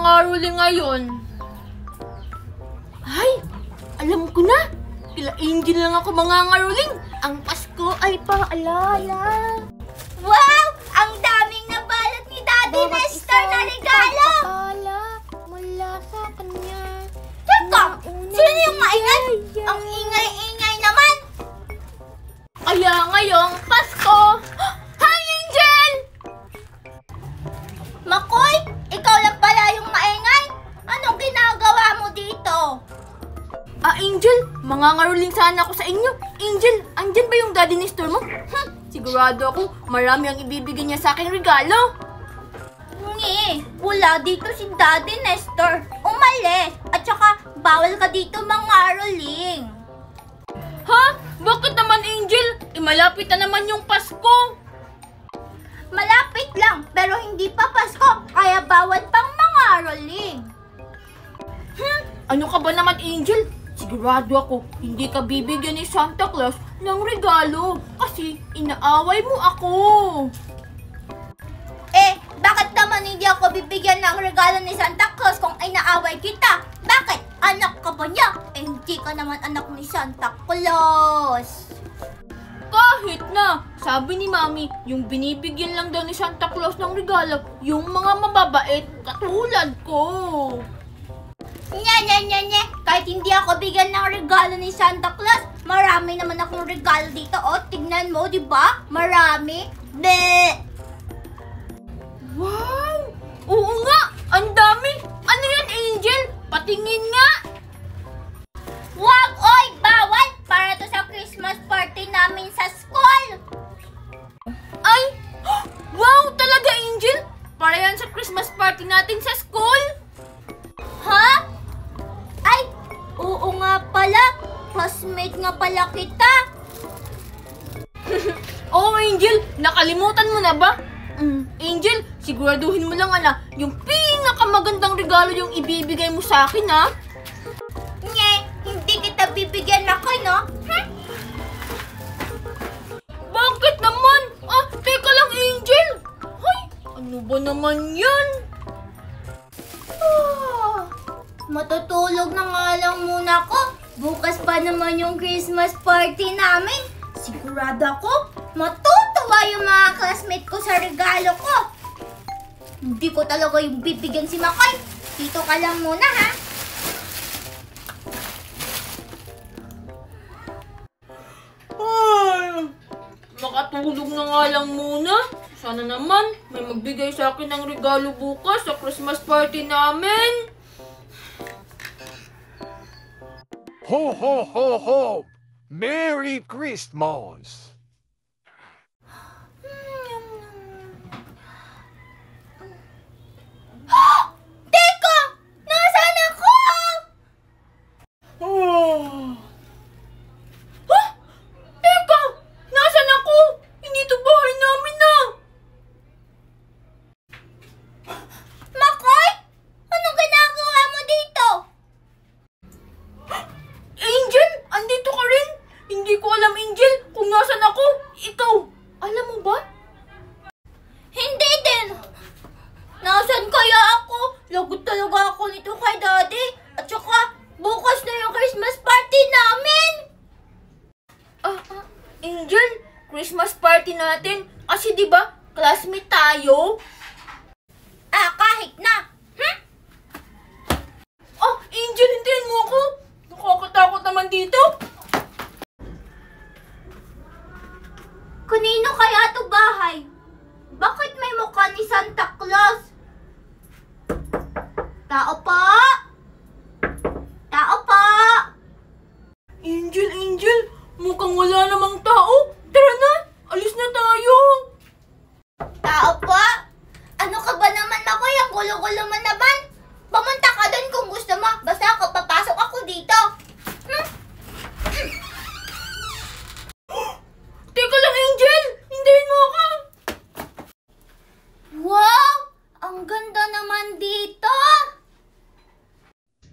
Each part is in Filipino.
mangangaroling ngayon? Ay, alam ko na. Kila Angel lang ako mangangaroling. Ang Pasko ay paalala. Wow! Ang daming nabalot ni Daddy Nestor na regalo! Mula sa kanya. Teka! Sino yung maingay? Ang ingay-ingay naman! Kaya ngayong Pasko. Hi, Angel! Makoy! Ikaw lang pala yung maingay? Anong ginagawa mo dito? Angel, mangangaroling sana ako sa inyo. Angel, andyan ba yung Daddy Nestor mo? Sigurado ako, marami ang ibibigay niya sa aking regalo. Wala dito si Daddy Nestor. Umalis. At saka, bawal ka dito mangaroling. Ha? Bakit naman, Angel? Malapit na naman yung Pasko. Malapit lang, pero hindi pa Pasko, kaya bawal pang mangaroling. Ano ka ba naman, Angel? Sigurado ako, hindi ka bibigyan ni Santa Claus ng regalo kasi inaaway mo ako. Bakit naman hindi ako bibigyan ng regalo ni Santa Claus kung inaaway kita? Bakit? Anak ka ba niya? Hindi ka naman anak ni Santa Claus. Kahit na, sabi ni Mami, yung binibigyan lang daw ni Santa Claus ng regalo, yung mga mababait katulad ko. Nye. Kahit hindi ako bigyan ng regalo ni Santa Claus, marami naman akong regalo dito. O, tignan mo, di ba? Marami. Wow! Oo nga! Ang dami! Ano yan, Angel? Patingin nga! Wag! Oy! Bawal! Para to sa Christmas party namin sa school! Ay! Wow! Talaga, Angel? Para yan sa Christmas party natin sa school? Ha? Ay! Oo nga pala! Classmate nga pala kita! Oo, Angel! Nakalimutan mo na ba? Angel, siguraduhin mo lang yung pinakamagandang regalo yung ibibigay mo sa akin, ha? Hindi kita bibigyan ako, no? Bakit naman? Teka lang, Angel! Hoy, ano ba naman yan? Matutulog na nga lang muna ako. Bukas pa naman yung Christmas party namin. Sigurado ako, matutuwa yung mga classmate ko sa regalo ko. Hindi ko talaga yung bibigyan si Makoy. Dito ka lang muna, ha? Ay, makatulog na nga lang muna. Sana naman may magbigay sa akin ng regalo bukas sa Christmas party namin. Ho, ho, ho, ho! Merry Christmas! Teka! Nasaan ako? Teka! Nasaan ako? Hindi to bahay namin na! Makoy? Anong ginagawa mo dito? Angel! Andito ka rin? Hindi ko alam, Angel, kung nasaan ako. Ikaw, alam mo ba? Hindi din. Nasaan kaya ako? Lagot talaga ako nito kay Daddy. At saka, bukas na yung Christmas party namin. Angel, Christmas party natin. Kasi di ba classmate tayo? Kahit na. Angel, hintayin mo ako. Nakakatakot naman dito. Kanino kaya to bahay? Bakit may mukha ni Santa Claus? Tao po? Tao po? Angel, mukhang wala namang tao. Tara na, alis na tayo. Tao po? Ano ka ba naman, Makoy? Ang gulo-gulo mo naman. Pumunta ka doon kung gusto mo. Basta ako, papasok ako dito. Teka lang, Angel. Hintayin mo ako. Wow! Ang ganda naman dito.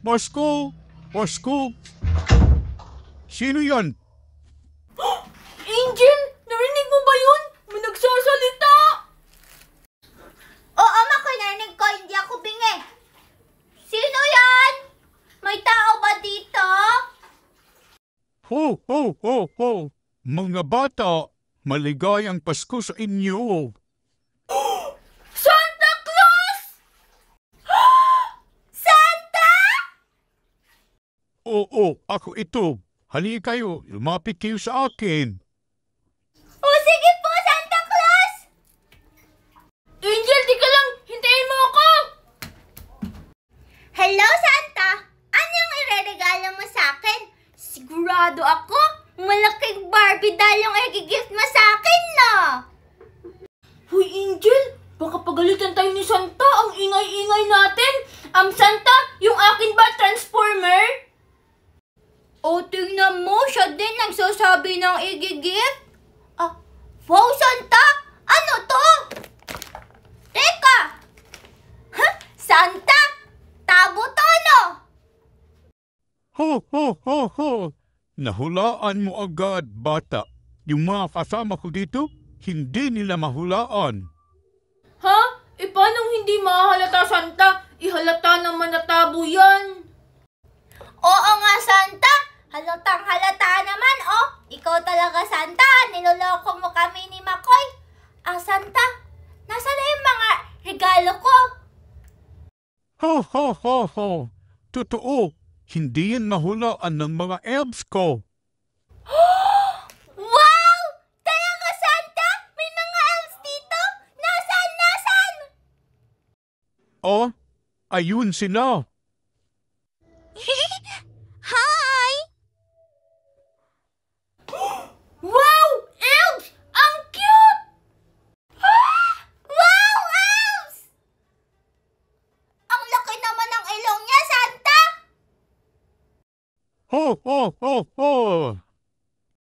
Pasko! Pasko! Sino yan? Angel, narinig mo ba yun? May nagsasalita. Oo, Makoy, narinig ko. Hindi ako bingi. Ho, ho, ho, ho! Mga bata, maligayang Pasko sa inyo! Santa Claus! Santa! Oo, ako ito. Halika kayo, lumapit kayo sa akin. O sige po, Santa Claus! Angel, di ka lang! Hintayin mo ako! Hello, Santa! Anong ireregalo mo sa akin? Sigurado ako, malaking Barbie doll yung i-gift mo sa akin, no? Hoy, Angel! Baka pagalitan tayo ni Santa. Ang ingay-ingay natin. Santa, yung akin ba transformer? O, tingnan mo, siya din nagsasabi ng i-gift. Ah, wow, Santa! Ano to? Teka! Huh? Santa! Tabo to, no? Ho, ho, ho, ho! Nahulaan mo agad, bata. Yung mga kasama ko dito, hindi nila mahulaan. Ha? E paano hindi mahalata, Santa? Ihalata naman na tabo yan. Oo nga, Santa! Halatang halata naman, oh! Ikaw talaga, Santa! Niloloko mo kami ni Makoy! Santa! Nasaan na yung mga regalo ko? Ho, ho, ho, ho! Totoo, hindi yan mahulaan ng mga elves ko. Wow! Talaga, Santa? May mga elves dito? Nasaan? Oh, ayun sila. Hi! Wow! Elves! Ang cute! Wow, elves! Ang laki naman ng ilong niya, Santa! Ho, ho, ho, ho!